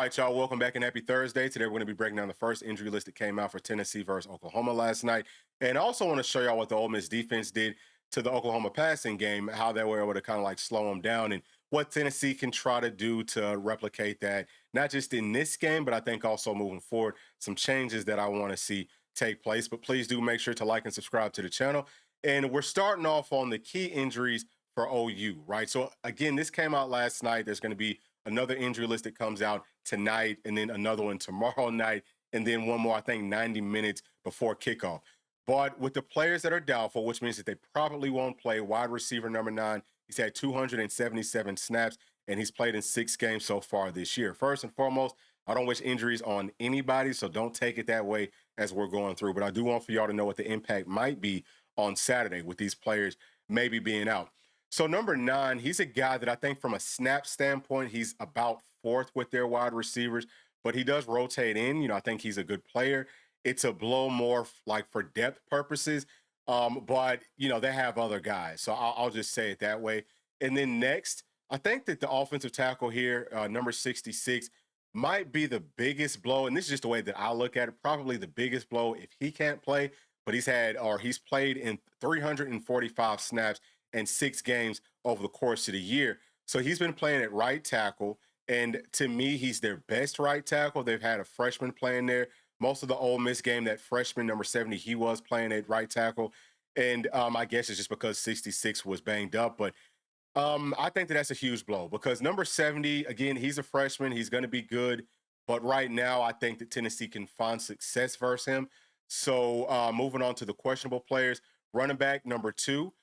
right, y'all. Welcome back and happy Thursday. Today we're going to be breaking down the first injury list that came out for Tennessee versus Oklahoma last night. And I also want to show y'all what the Ole Miss defense did to the Oklahoma passing game, how they were able to kind of like slow them down, and what Tennessee can try to do to replicate that, not just in this game, but I think also moving forward, some changes that I want to see take place. But please do make sure to like and subscribe to the channel. And we're starting off on the key injuries for OU, right? So again, this came out last night. There's going to be another injury list that comes out tonight, and then another one tomorrow night, and then one more, I think, 90 minutes before kickoff. But with the players that are doubtful, which means that they probably won't play, wide receiver number 9, he's had 277 snaps, and he's played in 6 games so far this year. First and foremost, I don't wish injuries on anybody, so don't take it that way as we're going through. But I do want for y'all to know what the impact might be on Saturday with these players maybe being out. So number 9, he's a guy that I think from a snap standpoint, he's about 4th with their wide receivers, but he does rotate in. I think he's a good player. It's a blow more like for depth purposes, but they have other guys. So I'll just say it that way. And then next, I think that the offensive tackle here, number 66, might be the biggest blow. And this is just the way that I look at it. Probably the biggest blow if he can't play, but he's played in 345 snaps and 6 games over the course of the year. So he's been playing at right tackle. And to me, he's their best right tackle. They've had a freshman playing there. Most of the Ole Miss game, that freshman, number 70, he was playing at right tackle. And I guess it's just because 66 was banged up. But I think that's a huge blow because number 70, again, he's a freshman. He's going to be good. But right now, I think that Tennessee can find success versus him. So moving on to the questionable players, running back number 2.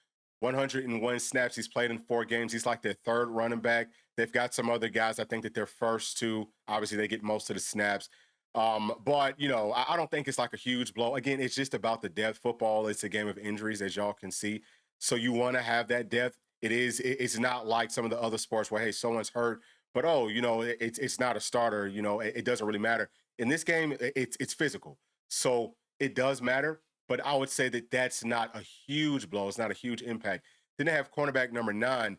101 snaps. He's played in 4 games. He's like their 3rd running back. They've got some other guys. I think that their first 2, obviously, they get most of the snaps. But I don't think it's like a huge blow. Again, it's just about the depth. Football, it's a game of injuries, as y'all can see. So you want to have that depth. It's not like some of the other sports where, hey, someone's hurt, but it's not a starter. It doesn't really matter. In this game, it's physical. So it does matter. But I would say that that's not a huge blow. It's not a huge impact. Then they have cornerback number 9,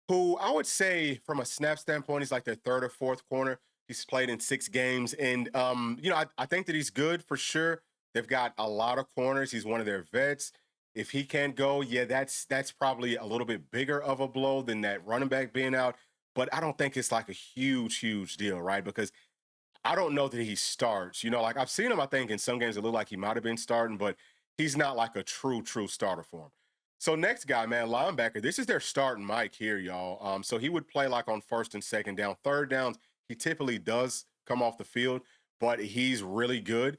who I would say from a snap standpoint, he's like their 3rd or 4th corner. He's played in 6 games. And, I think that he's good for sure. They've got a lot of corners. He's one of their vets. If he can't go, yeah, that's probably a little bit bigger of a blow than that running back being out. But I don't think it's like a huge, huge deal, right? Because I don't know that he starts. Like I've seen him, I think, in some games it looked like he might have been starting, but he's not like a true starter for him. So next guy, man, linebacker. This is their starting Mike here, y'all. So he would play like on 1st and 2nd down. 3rd downs, he typically does come off the field, but he's really good.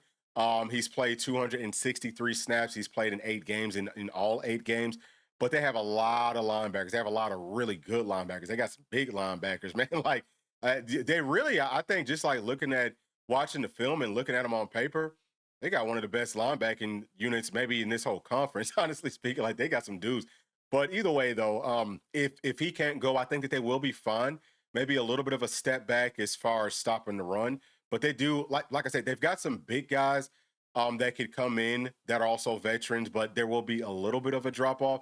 He's played 263 snaps. He's played in 8 games, in all 8 games. But they have a lot of linebackers. They have a lot of really good linebackers. They got some big linebackers, man. Like, they really, I think, just like watching the film and looking at them on paper, they got one of the best linebacking units maybe in this whole conference, honestly speaking. Like, they got some dudes. But either way, though, if he can't go, I think that they will be fine. Maybe a little bit of a step back as far as stopping the run. But they do, like I said, they've got some big guys that could come in that are also veterans, but there will be a little bit of a drop-off.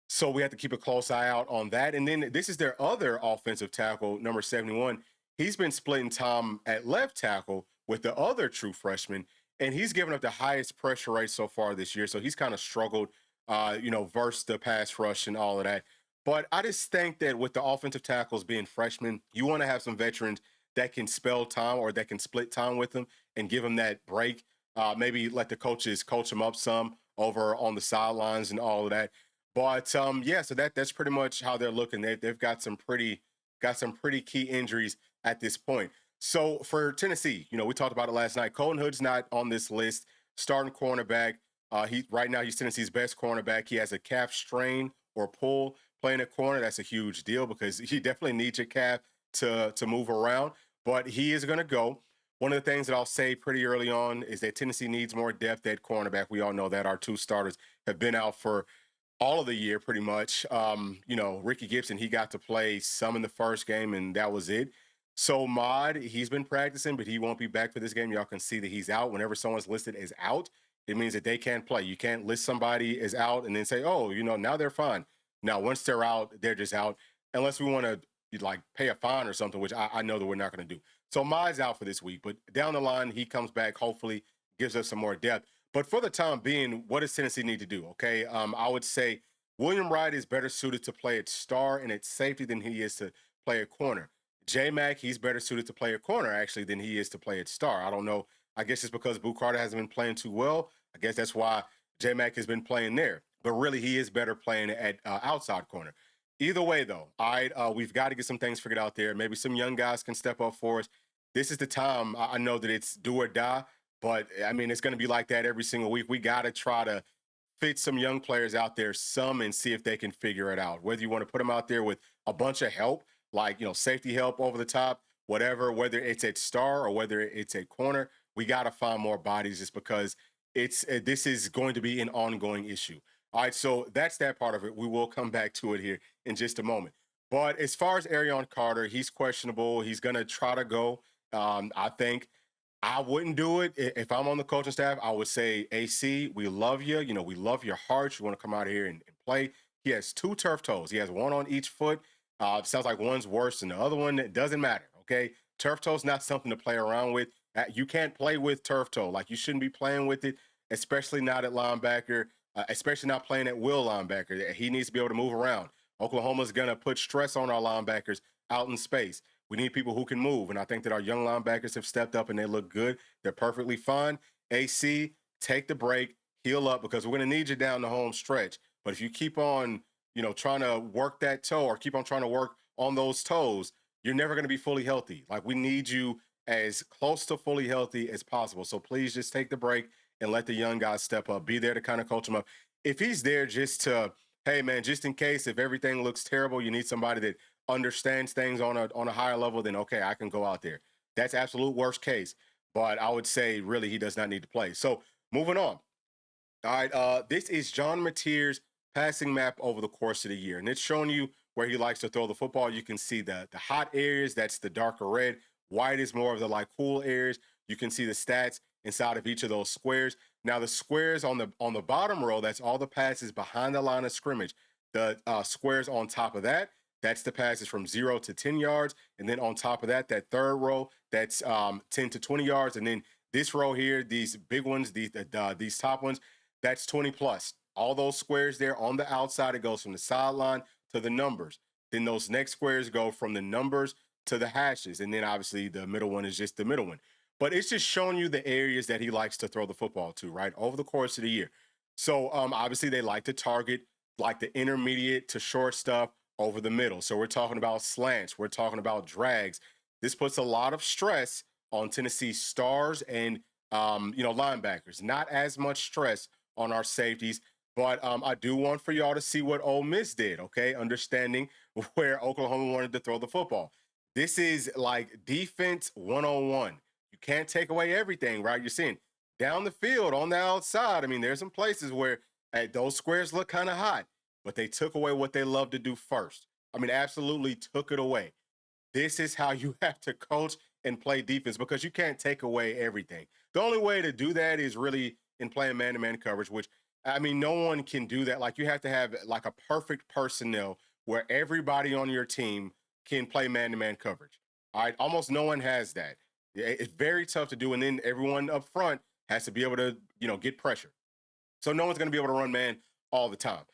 So we have to keep a close eye out on that. And then this is their other offensive tackle, number 71. He's been splitting time at left tackle with the other true freshman, and he's given up the highest pressure rate so far this year. So he's kind of struggled, versus the pass rush and all of that. But I just think that with the offensive tackles being freshmen, you want to have some veterans that can spell time or that can split time with them and give them that break. Maybe let the coaches coach them up some over on the sidelines and all of that. But yeah, so that's pretty much how they're looking. They've got some pretty key injuries at this point. So for Tennessee, we talked about it last night. Colton Hood's not on this list. Starting cornerback. Right now he's Tennessee's best cornerback. He has a calf strain or pull playing at corner. That's a huge deal because you definitely need your calf to move around. But he is going to go. One of the things that I'll say pretty early on is that Tennessee needs more depth at cornerback. We all know that our 2 starters have been out for all of the year pretty much. Ricky Gibson, he got to play some in the first game, and that was it. So Mod, he's been practicing, but he won't be back for this game. Y'all can see that he's out. Whenever someone's listed as out, it means that they can't play. You can't list somebody as out and then say, oh, now they're fine. Now, once they're out, they're just out, unless we want to like pay a fine or something, which I know that we're not going to do. So Mize out for this week, but down the line, he comes back, hopefully gives us some more depth. But for the time being, what does Tennessee need to do? Okay. I would say William Wright is better suited to play at star and at safety than he is to play at corner. J Mac, he's better suited to play at corner actually than he is to play at star. I don't know. I guess it's because Boo Carter hasn't been playing too well. I guess that's why J Mac has been playing there. But really, he is better playing at outside corner. Either way, though, we've got to get some things figured out there. Maybe some young guys can step up for us. This is the time. I know that it's do or die, but I mean, it's going to be like that every single week. We got to try to fit some young players out there some and see if they can figure it out. Whether you want to put them out there with a bunch of help, like, safety help over the top, whatever, whether it's at star or whether it's at corner, we got to find more bodies just because this is going to be an ongoing issue. All right, so that's that part of it. We will come back to it here in just a moment. But as far as Arion Carter, he's questionable. He's going to try to go. I think I wouldn't do it. If I'm on the coaching staff, I would say, AC, we love you. We love your heart. You want to come out here and play. He has 2 turf toes. He has one on each foot. Sounds like one's worse than the other one. It doesn't matter, okay? Turf toe's not something to play around with. You can't play with turf toe. Like, you shouldn't be playing with it, especially not at linebacker, especially not playing at will linebacker. He needs to be able to move around. Oklahoma's going to put stress on our linebackers out in space. We need people who can move, and I think that our young linebackers have stepped up, and they look good. They're perfectly fine. AC, take the break, heal up, because we're going to need you down the home stretch. But if you keep on, trying to work that toe or keep on trying to work on those toes, you're never going to be fully healthy. Like, we need you as close to fully healthy as possible. So please just take the break and let the young guys step up. Be there to kind of coach them up. If he's there just to, hey, man, just in case if everything looks terrible, you need somebody that understands things on a higher level, then okay, I can go out there. That's absolute worst case. But I would say really he does not need to play. So moving on. All right, this is John Mateer's passing map over the course of the year, and it's showing you where he likes to throw the football. You can see the hot areas, that's the darker red. White is more of the cool areas. You can see the stats inside of each of those squares. Now the squares on the bottom row, that's all the passes behind the line of scrimmage. The squares on top of that, that's the passes from 0 to 10 yards. And then on top of that, that third row, that's 10 to 20 yards. And then this row here, these big ones, these top ones, that's 20 plus. All those squares there on the outside, it goes from the sideline to the numbers. Then those next squares go from the numbers to the hashes. And then obviously the middle one is just the middle one. But it's just showing you the areas that he likes to throw the football to, right, over the course of the year. So obviously they like to target like the intermediate to short stuff over the middle. So we're talking about slants. We're talking about drags. This puts a lot of stress on Tennessee stars and, linebackers. Not as much stress on our safeties. But I do want for y'all to see what Ole Miss did, okay? Understanding where Oklahoma wanted to throw the football. This is like defense 101. You can't take away everything, right? You're seeing down the field, on the outside. I mean, there's some places where those squares look kind of hot, but they took away what they love to do first. I mean, absolutely took it away. This is how you have to coach and play defense because you can't take away everything. The only way to do that is really in playing man-to-man coverage, which, I mean, no one can do that. Like, you have to have like a perfect personnel where everybody on your team can play man-to-man coverage. All right, almost no one has that. It's very tough to do, and then everyone up front has to be able to, get pressure. So no one's going to be able to run man all the time.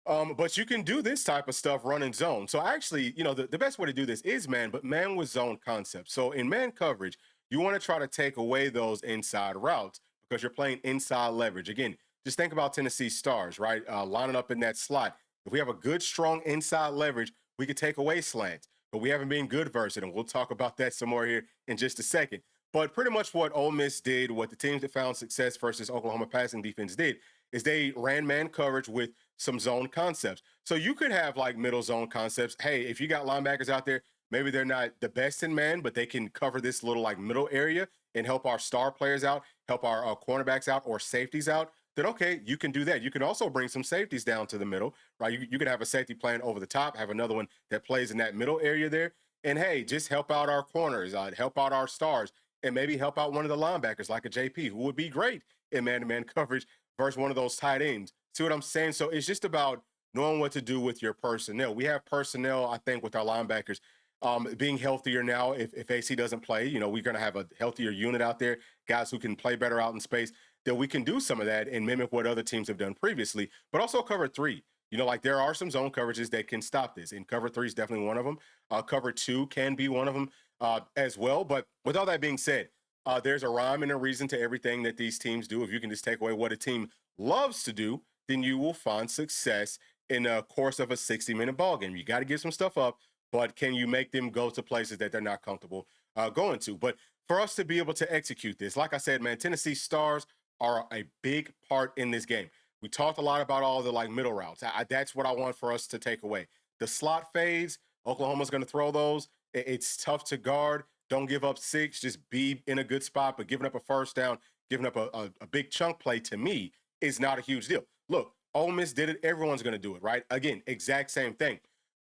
But you can do this type of stuff running zone. So actually, the best way to do this is man, but man with zone concept. So in man coverage, you want to try to take away those inside routes because you're playing inside leverage. Again, just think about Tennessee stars, right? Lining up in that slot. If we have a good, strong inside leverage, we could take away slants. But we haven't been good versus it, and we'll talk about that some more here in just a second. But pretty much what Ole Miss did, what the teams that found success versus Oklahoma passing defense did, is they ran man coverage with some zone concepts. So you could have like middle zone concepts. Hey, if you got linebackers out there, maybe they're not the best in man, but they can cover this little like middle area and help our star players out, help our cornerbacks out or safeties out. Then okay, you can do that. You can also bring some safeties down to the middle, right? You could have a safety playing over the top, have another one that plays in that middle area there. And hey, just help out our corners, help out our stars, and maybe help out one of the linebackers like a JP, who would be great in man-to-man coverage versus one of those tight ends. See what I'm saying? So it's just about knowing what to do with your personnel. We have personnel, I think, with our linebackers being healthier now. If AC doesn't play, you know, we're going to have a healthier unit out there, guys who can play better out in space, that we can do some of that and mimic what other teams have done previously, but also cover three. You know, like there are some zone coverages that can stop this, and cover three is definitely one of them. Cover two can be one of them as well. But with all that being said, there's a rhyme and a reason to everything that these teams do. If you can just take away what a team loves to do, then you will find success in the course of a 60-minute ball game. You got to give some stuff up, but can you make them go to places that they're not comfortable going to? But for us to be able to execute this, like I said, man, Tennessee stars are a big part in this game. We talked a lot about all the like middle routes. That's what I want for us to take away. The slot fades, Oklahoma's going to throw those. It's tough to guard. Don't give up six. Just be in a good spot. But giving up a first down, giving up a big chunk play to me is not a huge deal. Look, Ole Miss did it. Everyone's going to do it, right? Again, exact same thing.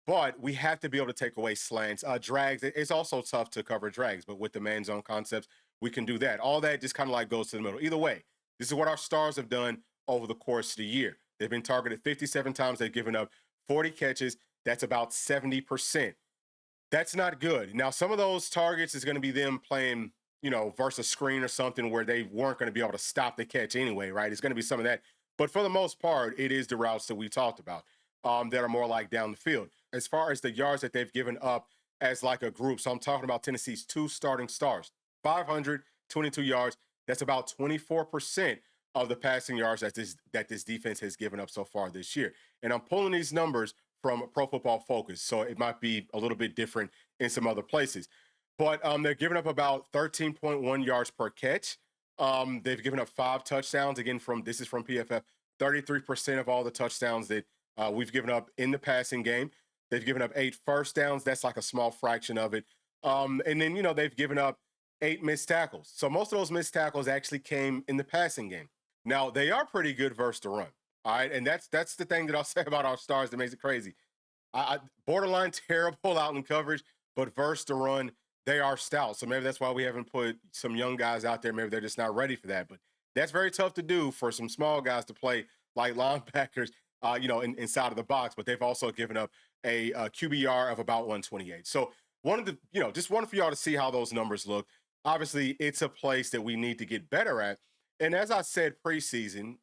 But we have to be able to take away slants. Drags, it's also tough to cover drags. But with the man zone concepts, we can do that. All that just kind of like goes to the middle. Either way, this is what our stars have done over the course of the year. They've been targeted 57 times. They've given up 40 catches. That's about 70%. That's not good. Now, some of those targets is going to be them playing, you know, versus screen or something where they weren't going to be able to stop the catch anyway, right? It's going to be some of that. But for the most part, it is the routes that we talked about that are more like down the field. As far as the yards that they've given up as like a group, so I'm talking about Tennessee's two starting stars, 522 yards. That's about 24% of the passing yards that this defense has given up so far this year. And I'm pulling these numbers from Pro Football Focus, so it might be a little bit different in some other places. But they're giving up about 13.1 yards per catch. They've given up 5 touchdowns. Again, this is from PFF. 33% of all the touchdowns that we've given up in the passing game. They've given up 8 first downs. That's like a small fraction of it. And then, you know, they've given up 8 missed tackles. So most of those missed tackles actually came in the passing game. Now, they are pretty good versus the run. All right. And that's the thing that I'll say about our stars that makes it crazy. Borderline terrible out in coverage, but versus the run, they are stout. So maybe that's why we haven't put some young guys out there. Maybe they're just not ready for that. But that's very tough to do for some small guys to play like linebackers, you know, inside of the box. But they've also given up a QBR of about 128. So just wanted for y'all to see how those numbers look. Obviously, it's a place that we need to get better at. And as I said preseason,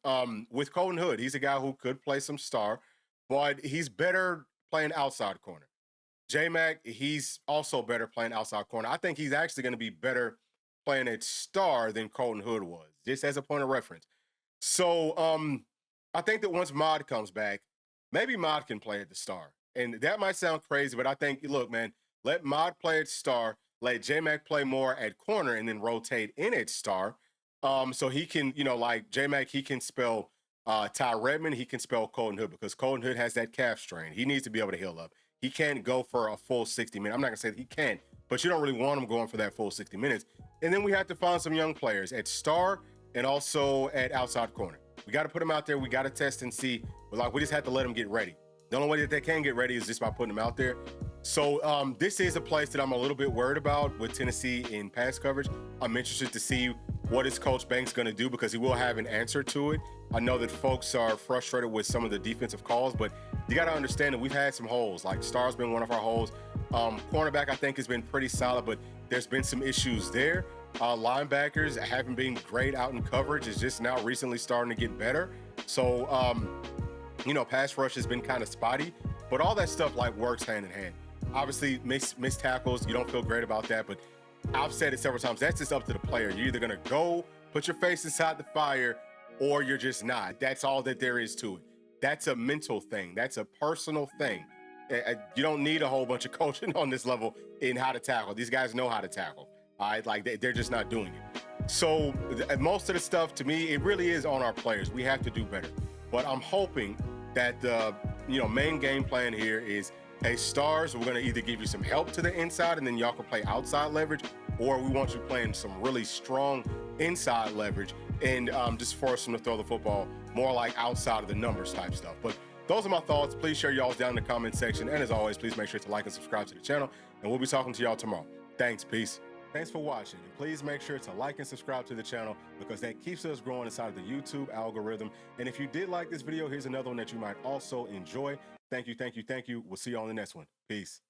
with Colton Hood, he's a guy who could play some star, but he's better playing outside corner. J-Mac, he's also better playing outside corner. I think he's actually going to be better playing at star than Colton Hood was, just as a point of reference. So I think that once Mod comes back, maybe Mod can play at the star. And that might sound crazy, but I think, look, man, let Mod play at star, let J-Mac play more at corner, and then rotate in at star. So he can, you know, like J-Mac, he can spell Ty Redmond, he can spell Colton Hood because Colton Hood has that calf strain. He needs to be able to heal up. He can't go for a full 60 minutes. I'm not going to say that he can't, but you don't really want him going for that full 60 minutes. And then we have to find some young players at star and also at outside corner. We got to put them out there. We got to test and see. But like, we just have to let them get ready. The only way that they can get ready is just by putting them out there. So this is a place that I'm a little bit worried about with Tennessee in pass coverage. I'm interested to see what is Coach Banks going to do because he will have an answer to it. I know that folks are frustrated with some of the defensive calls, but you got to understand that we've had some holes. Like Star's been one of our holes. Cornerback, I think, has been pretty solid, but there's been some issues there. Linebackers haven't been great out in coverage. It's just now recently starting to get better. So, you know, pass rush has been kind of spotty, but all that stuff like works hand in hand. Obviously, missed tackles, you don't feel great about that, but I've said it several times, that's just up to the player. You're either going to go put your face inside the fire or you're just not. That's all that there is to it. That's a mental thing. That's a personal thing. You don't need a whole bunch of coaching on this level in how to tackle. These guys know how to tackle. All right, like they're just not doing it. So most of the stuff, to me, it really is on our players. We have to do better. But I'm hoping that the main game plan here is, hey, stars, we're going to either give you some help to the inside and then y'all can play outside leverage, or we want you playing some really strong inside leverage and just force them to throw the football more like outside of the numbers type stuff. But those are my thoughts. Please share y'all's down in the comment section. And as always, please make sure to like and subscribe to the channel. And we'll be talking to y'all tomorrow. Thanks. Peace. Thanks for watching. And please make sure to like and subscribe to the channel because that keeps us growing inside of the YouTube algorithm. And if you did like this video, here's another one that you might also enjoy. Thank you, thank you, thank you. We'll see you on the next one. Peace.